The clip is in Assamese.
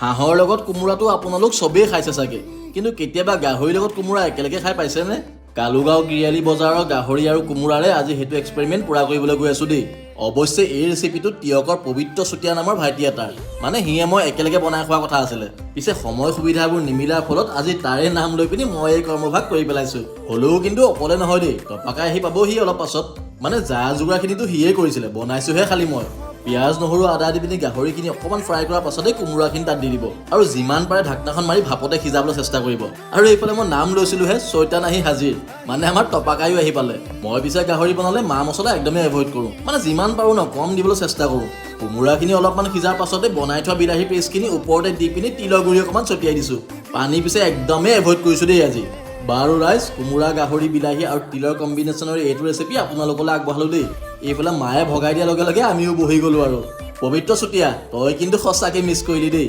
হাঁহৰ লগত কোমোৰাটো আপোনালোক চবেই খাইছে চাগে, কিন্তু কেতিয়াবা গাহৰিৰ লগত কোমোৰা একেলগে খাই পাইছেনে? কালুগাঁও গিৰিয়ালি বজাৰৰ গাহৰি আৰু কোমোৰাৰে আজি সেইটো এক্সপেৰিমেণ্ট পূৰা কৰিবলৈ গৈ আছোঁ দেই। অৱশ্যে এই ৰেচিপিটো তিয়কৰ পবিত্ৰ চুতীয়া নামৰ ভাইটি এটাৰ, মানে সিয়ে মই একেলগে বনাই খোৱা কথা আছিলে। পিছে সময় সুবিধাবোৰ নিমিলাৰ ফলত আজি তাৰে নাম লৈ পিনি মই এই কৰ্মভাগ কৰি পেলাইছোঁ। হ'লেও কিন্তু অকলে নহয় দেই, টপাকাই আহি পাবহি অলপ পাছত। মানে যা যোগাৰখিনিতো সিয়ে কৰিছিলে, বনাইছোহে খালি মই। পিঁয়াজ নহৰু আদা দি পিনি গাহৰিখিনি অকণমান ফ্ৰাই কৰাৰ পাছতে কোমোৰাখিনি তাত দি দিব আৰু যিমান পাৰে ঢাকনাখন মাৰি ভাপতে সিজাবলৈ চেষ্টা কৰিব। আৰু এইফালে মই নাম লৈছিলোঁহে চৈতান আহি হাজিৰ, মানে আমাৰ টপাকায়ো আহি পালে। মই পিছে গাহৰি বনালে মা মছলা একদমেই এভইড কৰোঁ, মানে যিমান পাৰোঁ ন কম দিবলৈ চেষ্টা কৰোঁ। কোমোৰাখিনি অলপমান সিজাৰ পাছতে বনাই থোৱা বিলাহী পেষ্টখিনি ওপৰতে দি পিনি তিলৰ গুড়ি অকণমান ছটিয়াই দিছোঁ। পানী পিছে একদমেই এভইড কৰিছোঁ দেই আজি। বাৰু ৰাইজ, কোমোৰা গাহৰি বিলাহী আৰু তিলৰ কম্বিনেশ্যনৰ এইটো ৰেচিপি আপোনালোকলৈ আগবঢ়ালোঁ দেই। এইফালে মায়ে ভগাই দিয়াৰ লগে লগে আমিও বহি গ'লোঁ আৰু। পবিত্ৰ চুতীয়া, তই কিন্তু সঁচাকৈ মিছ কৰিলি দেই।